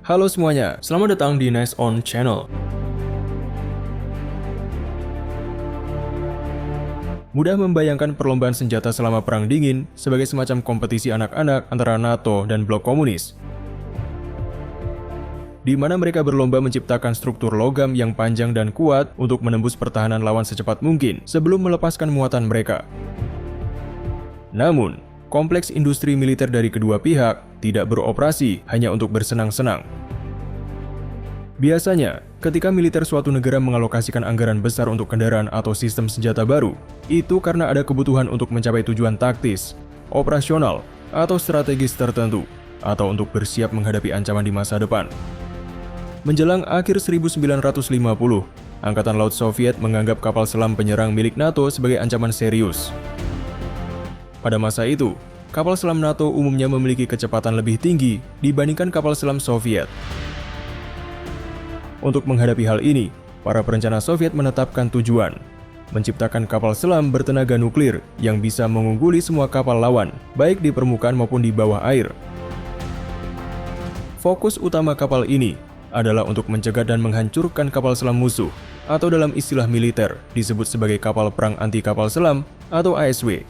Halo semuanya, selamat datang di Nice On Channel. Mudah membayangkan perlombaan senjata selama Perang Dingin sebagai semacam kompetisi anak-anak antara NATO dan blok komunis, di mana mereka berlomba menciptakan struktur logam yang panjang dan kuat untuk menembus pertahanan lawan secepat mungkin sebelum melepaskan muatan mereka. Namun, kompleks industri militer dari kedua pihak tidak beroperasi hanya untuk bersenang-senang. Biasanya, ketika militer suatu negara mengalokasikan anggaran besar untuk kendaraan atau sistem senjata baru, itu karena ada kebutuhan untuk mencapai tujuan taktis, operasional, atau strategis tertentu, atau untuk bersiap menghadapi ancaman di masa depan. Menjelang akhir 1950, Angkatan Laut Soviet menganggap kapal selam penyerang milik NATO sebagai ancaman serius. Pada masa itu, kapal selam NATO umumnya memiliki kecepatan lebih tinggi dibandingkan kapal selam Soviet. Untuk menghadapi hal ini, para perencana Soviet menetapkan tujuan, menciptakan kapal selam bertenaga nuklir yang bisa mengungguli semua kapal lawan, baik di permukaan maupun di bawah air. Fokus utama kapal ini adalah untuk mencegah dan menghancurkan kapal selam musuh, atau dalam istilah militer disebut sebagai kapal perang anti kapal selam atau ASW.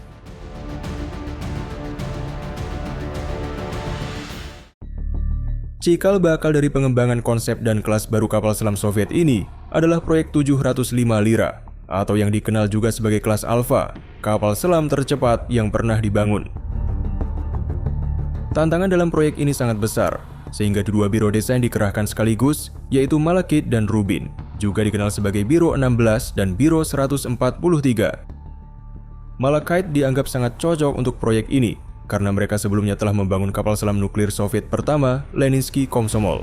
Cikal bakal dari pengembangan konsep dan kelas baru kapal selam Soviet ini adalah proyek 705 Lira, atau yang dikenal juga sebagai kelas Alpha, kapal selam tercepat yang pernah dibangun. Tantangan dalam proyek ini sangat besar, sehingga dua biro desain dikerahkan sekaligus, yaitu Malekith dan Rubin, juga dikenal sebagai Biro 16 dan Biro 143. Malekith dianggap sangat cocok untuk proyek ini, karena mereka sebelumnya telah membangun kapal selam nuklir Soviet pertama, Leninsky Komsomol.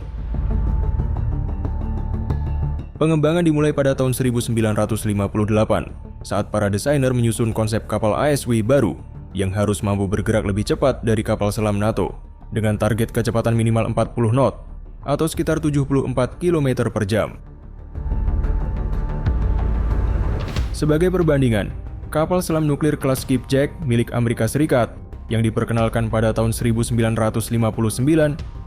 Pengembangan dimulai pada tahun 1958, saat para desainer menyusun konsep kapal ASW baru yang harus mampu bergerak lebih cepat dari kapal selam NATO, dengan target kecepatan minimal 40 knot, atau sekitar 74 km per jam. Sebagai perbandingan, kapal selam nuklir kelas Skipjack milik Amerika Serikat yang diperkenalkan pada tahun 1959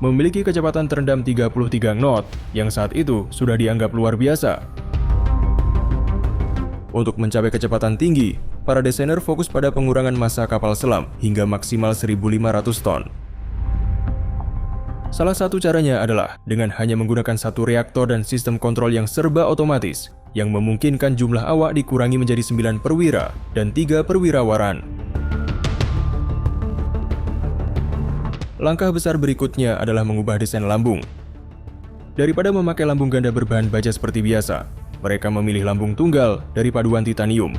memiliki kecepatan terendam 33 knot yang saat itu sudah dianggap luar biasa. Untuk mencapai kecepatan tinggi, para desainer fokus pada pengurangan massa kapal selam hingga maksimal 1.500 ton. Salah satu caranya adalah dengan hanya menggunakan satu reaktor dan sistem kontrol yang serba otomatis yang memungkinkan jumlah awak dikurangi menjadi 9 perwira dan 3 perwirawaran. Langkah besar berikutnya adalah mengubah desain lambung. Daripada memakai lambung ganda berbahan baja seperti biasa, mereka memilih lambung tunggal dari paduan titanium.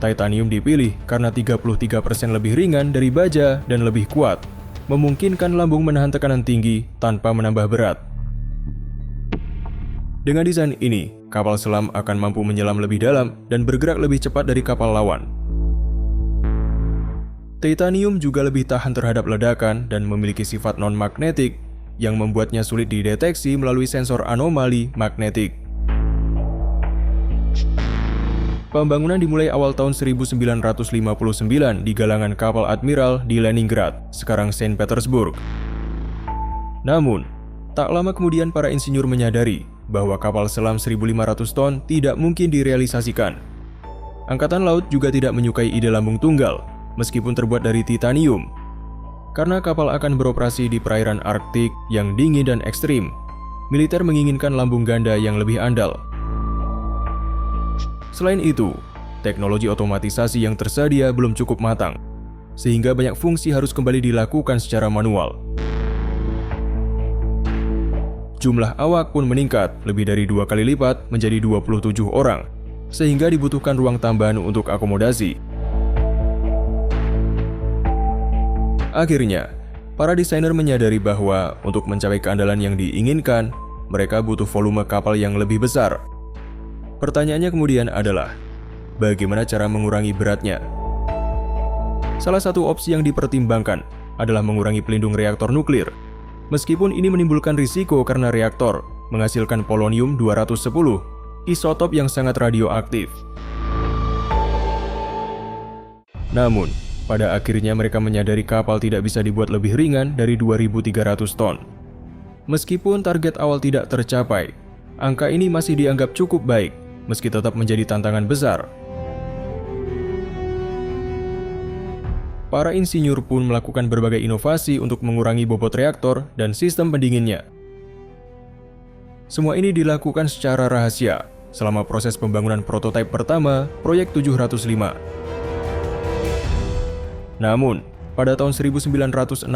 Titanium dipilih karena 33% lebih ringan dari baja dan lebih kuat, memungkinkan lambung menahan tekanan tinggi tanpa menambah berat. Dengan desain ini, kapal selam akan mampu menyelam lebih dalam dan bergerak lebih cepat dari kapal lawan. Titanium juga lebih tahan terhadap ledakan dan memiliki sifat non-magnetik yang membuatnya sulit dideteksi melalui sensor anomali magnetik. Pembangunan dimulai awal tahun 1959 di galangan kapal Admiral di Leningrad, sekarang Saint Petersburg. Namun, tak lama kemudian para insinyur menyadari bahwa kapal selam 1.500 ton tidak mungkin direalisasikan. Angkatan Laut juga tidak menyukai ide lambung tunggal, meskipun terbuat dari titanium, karena kapal akan beroperasi di perairan Arktik yang dingin dan ekstrim. Militer menginginkan lambung ganda yang lebih andal. Selain itu, teknologi otomatisasi yang tersedia belum cukup matang, sehingga banyak fungsi harus kembali dilakukan secara manual. Jumlah awak pun meningkat lebih dari 2 kali lipat menjadi 27 orang, sehingga dibutuhkan ruang tambahan untuk akomodasi. Akhirnya, para desainer menyadari bahwa untuk mencapai keandalan yang diinginkan, mereka butuh volume kapal yang lebih besar. Pertanyaannya kemudian adalah, bagaimana cara mengurangi beratnya? Salah satu opsi yang dipertimbangkan adalah mengurangi pelindung reaktor nuklir. Meskipun ini menimbulkan risiko karena reaktor menghasilkan polonium-210, isotop yang sangat radioaktif. Namun, pada akhirnya mereka menyadari kapal tidak bisa dibuat lebih ringan dari 2.300 ton. Meskipun target awal tidak tercapai, angka ini masih dianggap cukup baik, meski tetap menjadi tantangan besar. Para insinyur pun melakukan berbagai inovasi untuk mengurangi bobot reaktor dan sistem pendinginnya. Semua ini dilakukan secara rahasia selama proses pembangunan prototipe pertama, Proyek 705. Namun, pada tahun 1969,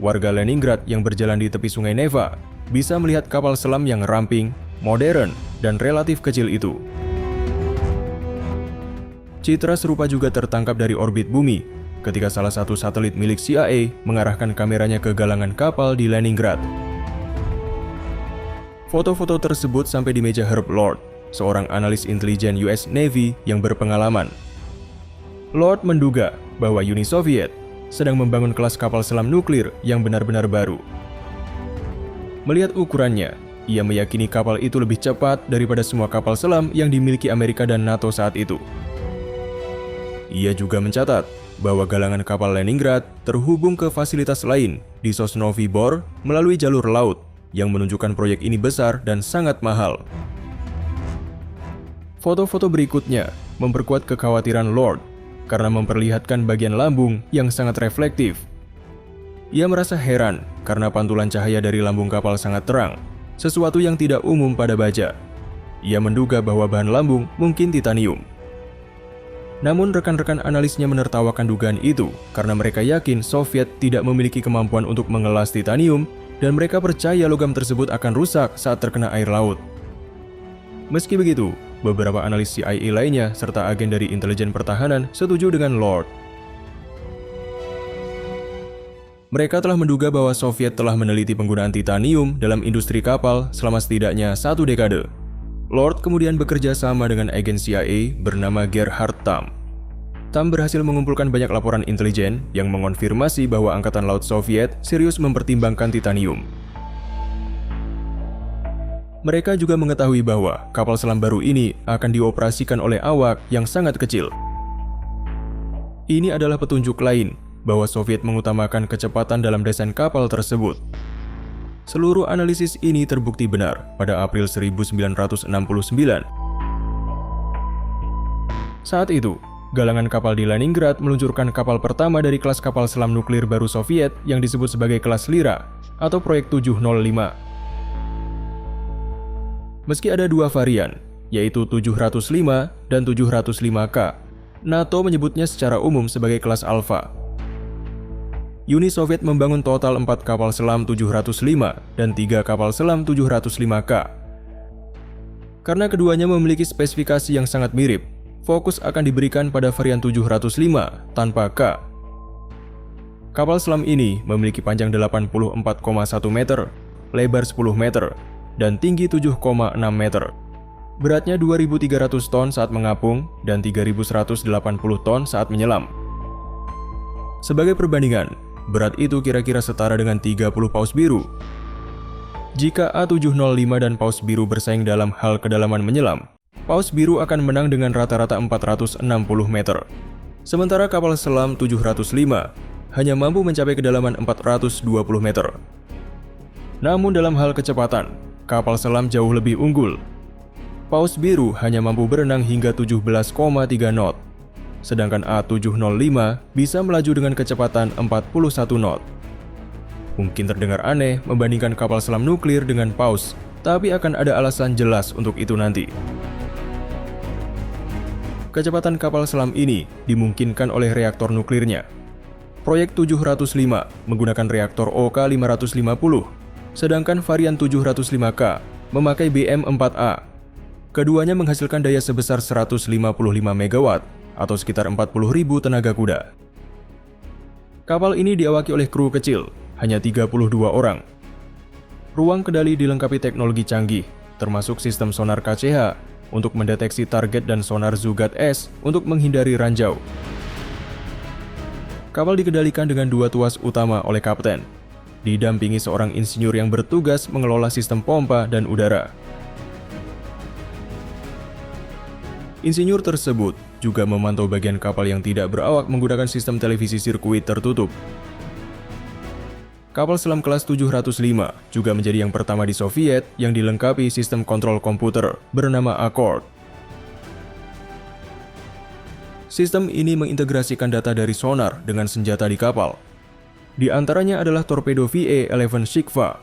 warga Leningrad yang berjalan di tepi sungai Neva bisa melihat kapal selam yang ramping, modern, dan relatif kecil itu. Citra serupa juga tertangkap dari orbit bumi ketika salah satu satelit milik CIA mengarahkan kameranya ke galangan kapal di Leningrad. Foto-foto tersebut sampai di meja Herb Lord, seorang analis intelijen US Navy yang berpengalaman. Lord menduga bahwa Uni Soviet sedang membangun kelas kapal selam nuklir yang benar-benar baru. Melihat ukurannya, ia meyakini kapal itu lebih cepat daripada semua kapal selam yang dimiliki Amerika dan NATO saat itu. Ia juga mencatat bahwa galangan kapal Leningrad terhubung ke fasilitas lain di Sosnovy Bor melalui jalur laut yang menunjukkan proyek ini besar dan sangat mahal. Foto-foto berikutnya memperkuat kekhawatiran Lord karena memperlihatkan bagian lambung yang sangat reflektif. Ia merasa heran karena pantulan cahaya dari lambung kapal sangat terang, sesuatu yang tidak umum pada baja. Ia menduga bahwa bahan lambung mungkin titanium. Namun rekan-rekan analisnya menertawakan dugaan itu karena mereka yakin Soviet tidak memiliki kemampuan untuk mengelas titanium dan mereka percaya logam tersebut akan rusak saat terkena air laut. Meski begitu, beberapa analis CIA lainnya serta agen dari intelijen pertahanan setuju dengan Lord. Mereka telah menduga bahwa Soviet telah meneliti penggunaan titanium dalam industri kapal selama setidaknya 1 dekade. Lord kemudian bekerja sama dengan agen CIA bernama Gerhard Tamm. Tamm berhasil mengumpulkan banyak laporan intelijen yang mengonfirmasi bahwa Angkatan Laut Soviet serius mempertimbangkan titanium. Mereka juga mengetahui bahwa kapal selam baru ini akan dioperasikan oleh awak yang sangat kecil. Ini adalah petunjuk lain bahwa Soviet mengutamakan kecepatan dalam desain kapal tersebut. Seluruh analisis ini terbukti benar pada April 1969. Saat itu, galangan kapal di Leningrad meluncurkan kapal pertama dari kelas kapal selam nuklir baru Soviet yang disebut sebagai kelas Lira atau Proyek 705. Meski ada 2 varian, yaitu 705 dan 705K, NATO menyebutnya secara umum sebagai kelas Alpha. Uni Soviet membangun total 4 kapal selam 705 dan 3 kapal selam 705K. Karena keduanya memiliki spesifikasi yang sangat mirip, fokus akan diberikan pada varian 705 tanpa K. Kapal selam ini memiliki panjang 84,1 meter, lebar 10 meter, dan tinggi 7,6 meter. Beratnya 2.300 ton saat mengapung dan 3.180 ton saat menyelam. Sebagai perbandingan, berat itu kira-kira setara dengan 30 paus biru. Jika A705 dan paus biru bersaing dalam hal kedalaman menyelam, paus biru akan menang dengan rata-rata 460 meter. Sementara kapal selam 705 hanya mampu mencapai kedalaman 420 meter. Namun dalam hal kecepatan, kapal selam jauh lebih unggul. Paus biru hanya mampu berenang hingga 17,3 knot, sedangkan A705 bisa melaju dengan kecepatan 41 knot. Mungkin terdengar aneh membandingkan kapal selam nuklir dengan paus, tapi akan ada alasan jelas untuk itu nanti. Kecepatan kapal selam ini dimungkinkan oleh reaktor nuklirnya. Proyek 705 menggunakan reaktor OK550, sedangkan varian 705K memakai BM4A. Keduanya menghasilkan daya sebesar 155 MW atau sekitar 40.000 tenaga kuda. Kapal ini diawaki oleh kru kecil, hanya 32 orang. Ruang kendali dilengkapi teknologi canggih, termasuk sistem sonar KCH untuk mendeteksi target dan sonar Zugat-S untuk menghindari ranjau. Kapal dikendalikan dengan 2 tuas utama oleh kapten, didampingi seorang insinyur yang bertugas mengelola sistem pompa dan udara. Insinyur tersebut juga memantau bagian kapal yang tidak berawak menggunakan sistem televisi sirkuit tertutup. Kapal selam kelas 705 juga menjadi yang pertama di Soviet yang dilengkapi sistem kontrol komputer bernama Accord. Sistem ini mengintegrasikan data dari sonar dengan senjata di kapal. Di antaranya adalah torpedo VA-11 Shikva,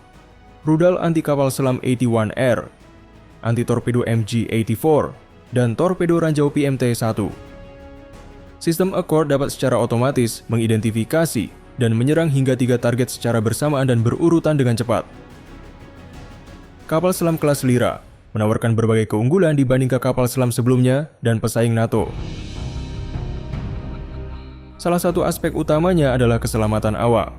rudal anti kapal selam 81R, anti torpedo MG-84, dan torpedo ranjau PMT-1. Sistem Accord dapat secara otomatis mengidentifikasi dan menyerang hingga 3 target secara bersamaan dan berurutan dengan cepat. Kapal selam kelas Lyra menawarkan berbagai keunggulan dibanding ke kapal selam sebelumnya dan pesaing NATO. Salah satu aspek utamanya adalah keselamatan awak.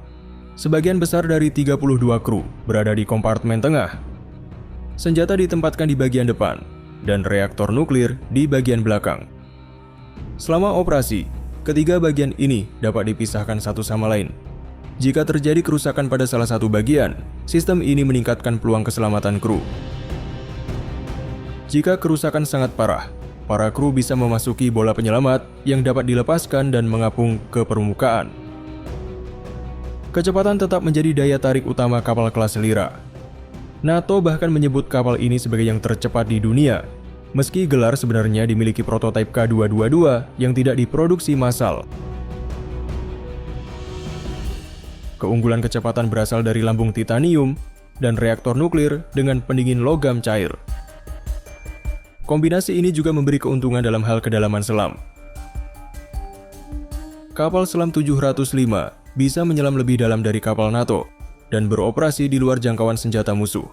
Sebagian besar dari 32 kru berada di kompartemen tengah. Senjata ditempatkan di bagian depan, dan reaktor nuklir di bagian belakang. Selama operasi, ketiga bagian ini dapat dipisahkan satu sama lain. Jika terjadi kerusakan pada salah satu bagian, sistem ini meningkatkan peluang keselamatan kru. Jika kerusakan sangat parah, para kru bisa memasuki bola penyelamat yang dapat dilepaskan dan mengapung ke permukaan. Kecepatan tetap menjadi daya tarik utama kapal kelas Lyra. NATO bahkan menyebut kapal ini sebagai yang tercepat di dunia, meski gelar sebenarnya dimiliki prototipe K222 yang tidak diproduksi massal. Keunggulan kecepatan berasal dari lambung titanium dan reaktor nuklir dengan pendingin logam cair. Kombinasi ini juga memberi keuntungan dalam hal kedalaman selam. Kapal selam 705 bisa menyelam lebih dalam dari kapal NATO dan beroperasi di luar jangkauan senjata musuh.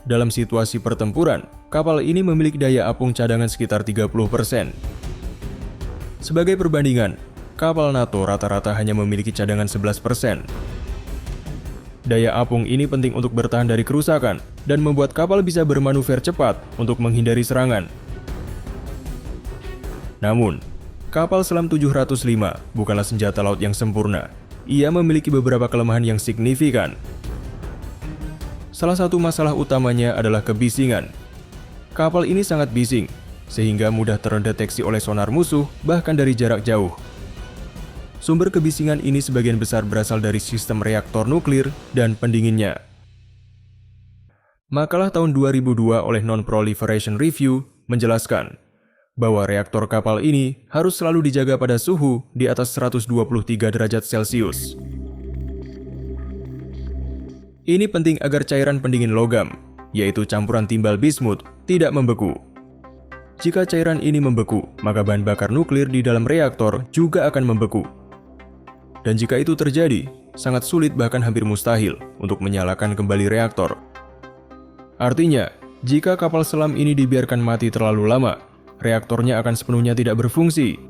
Dalam situasi pertempuran, kapal ini memiliki daya apung cadangan sekitar 30%. Sebagai perbandingan, kapal NATO rata-rata hanya memiliki cadangan 11%. Daya apung ini penting untuk bertahan dari kerusakan dan membuat kapal bisa bermanuver cepat untuk menghindari serangan. Namun, kapal selam 705 bukanlah senjata laut yang sempurna. Ia memiliki beberapa kelemahan yang signifikan. Salah satu masalah utamanya adalah kebisingan. Kapal ini sangat bising, sehingga mudah terdeteksi oleh sonar musuh bahkan dari jarak jauh. Sumber kebisingan ini sebagian besar berasal dari sistem reaktor nuklir dan pendinginnya. Makalah tahun 2002 oleh Non-Proliferation Review menjelaskan bahwa reaktor kapal ini harus selalu dijaga pada suhu di atas 123 derajat Celcius. Ini penting agar cairan pendingin logam, yaitu campuran timbal bismut, tidak membeku. Jika cairan ini membeku, maka bahan bakar nuklir di dalam reaktor juga akan membeku. Dan jika itu terjadi, sangat sulit bahkan hampir mustahil untuk menyalakan kembali reaktor. Artinya, jika kapal selam ini dibiarkan mati terlalu lama, reaktornya akan sepenuhnya tidak berfungsi.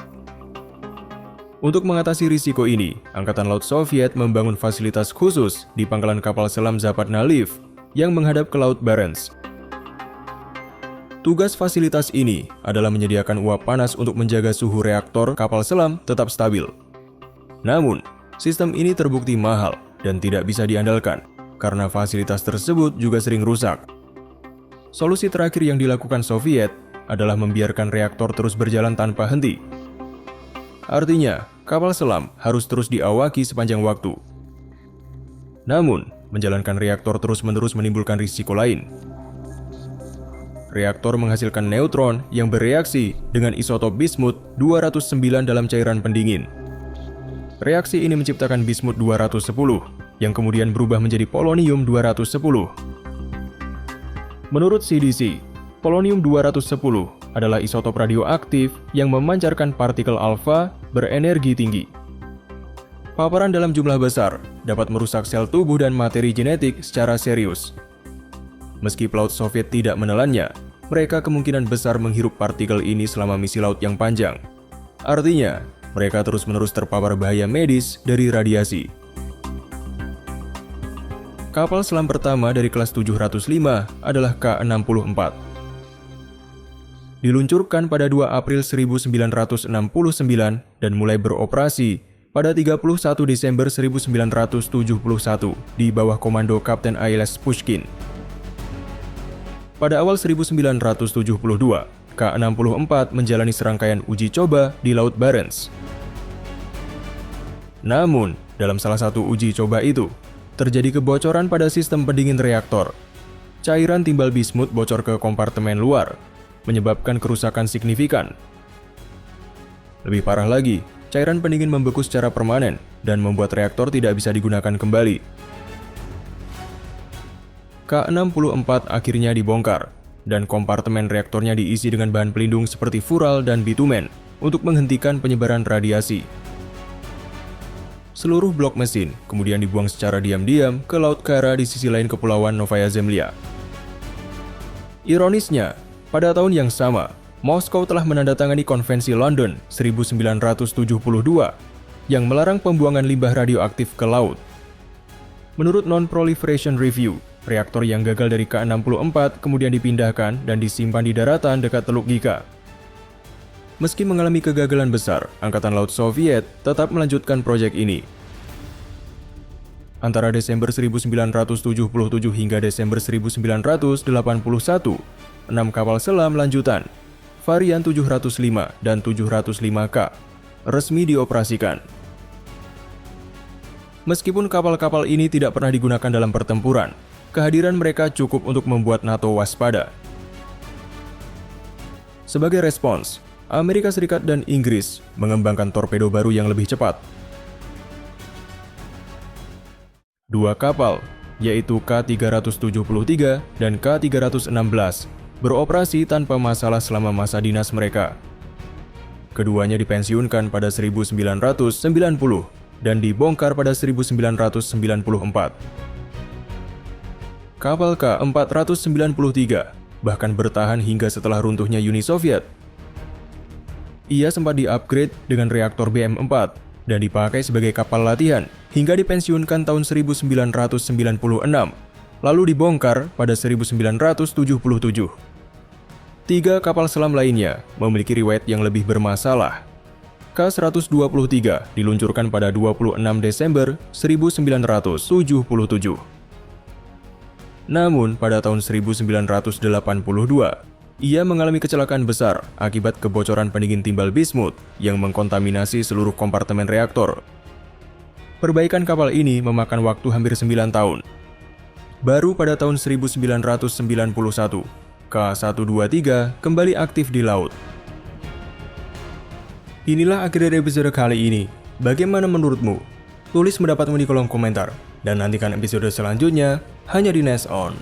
Untuk mengatasi risiko ini, Angkatan Laut Soviet membangun fasilitas khusus di pangkalan kapal selam Zapadna Liv yang menghadap ke Laut Barents. Tugas fasilitas ini adalah menyediakan uap panas untuk menjaga suhu reaktor kapal selam tetap stabil. Namun, sistem ini terbukti mahal dan tidak bisa diandalkan karena fasilitas tersebut juga sering rusak. Solusi terakhir yang dilakukan Soviet adalah membiarkan reaktor terus berjalan tanpa henti. Artinya, kapal selam harus terus diawaki sepanjang waktu. Namun, menjalankan reaktor terus-menerus menimbulkan risiko lain. Reaktor menghasilkan neutron yang bereaksi dengan isotop bismut 209 dalam cairan pendingin. Reaksi ini menciptakan bismut 210, yang kemudian berubah menjadi polonium 210. Menurut CDC, polonium 210 adalah isotop radioaktif yang memancarkan partikel alfa berenergi tinggi. Paparan dalam jumlah besar dapat merusak sel tubuh dan materi genetik secara serius. Meski pelaut Soviet tidak menelannya, mereka kemungkinan besar menghirup partikel ini selama misi laut yang panjang. Artinya, mereka terus-menerus terpapar bahaya medis dari radiasi. Kapal selam pertama dari kelas 705 adalah K-64. Diluncurkan pada 2 April 1969 dan mulai beroperasi pada 31 Desember 1971 di bawah komando Kapten A.L.S. Pushkin. Pada awal 1972, K-64 menjalani serangkaian uji coba di Laut Barents. Namun, dalam salah satu uji coba itu, terjadi kebocoran pada sistem pendingin reaktor. Cairan timbal bismut bocor ke kompartemen luar, menyebabkan kerusakan signifikan. Lebih parah lagi, cairan pendingin membeku secara permanen dan membuat reaktor tidak bisa digunakan kembali. K-64 akhirnya dibongkar, dan kompartemen reaktornya diisi dengan bahan pelindung seperti fural dan bitumen untuk menghentikan penyebaran radiasi. Seluruh blok mesin kemudian dibuang secara diam-diam ke Laut Kara di sisi lain Kepulauan Novaya Zemlya. Ironisnya, pada tahun yang sama, Moskow telah menandatangani Konvensi London 1972 yang melarang pembuangan limbah radioaktif ke laut. Menurut Non-Proliferation Review, reaktor yang gagal dari K-64 kemudian dipindahkan dan disimpan di daratan dekat Teluk Gika. Meski mengalami kegagalan besar, Angkatan Laut Soviet tetap melanjutkan proyek ini. Antara Desember 1977 hingga Desember 1981, 6 kapal selam lanjutan, varian 705 dan 705K, resmi dioperasikan. Meskipun kapal-kapal ini tidak pernah digunakan dalam pertempuran, kehadiran mereka cukup untuk membuat NATO waspada. Sebagai respons, Amerika Serikat dan Inggris mengembangkan torpedo baru yang lebih cepat. Dua kapal, yaitu K-373 dan K-316, beroperasi tanpa masalah selama masa dinas mereka. Keduanya dipensiunkan pada 1990 dan dibongkar pada 1994. Kapal K-493 bahkan bertahan hingga setelah runtuhnya Uni Soviet. Ia sempat di-upgrade dengan reaktor BM-4 dan dipakai sebagai kapal latihan hingga dipensiunkan tahun 1996, lalu dibongkar pada 1977. Tiga kapal selam lainnya memiliki riwayat yang lebih bermasalah. K-123 diluncurkan pada 26 Desember 1977. Namun, pada tahun 1982, ia mengalami kecelakaan besar akibat kebocoran pendingin timbal bismut yang mengkontaminasi seluruh kompartemen reaktor. Perbaikan kapal ini memakan waktu hampir 9 tahun. Baru pada tahun 1991, K-123 kembali aktif di laut. Inilah akhir dari episode kali ini. Bagaimana menurutmu? Tulis pendapatmu di kolom komentar. Dan nantikan episode selanjutnya hanya di Nest On.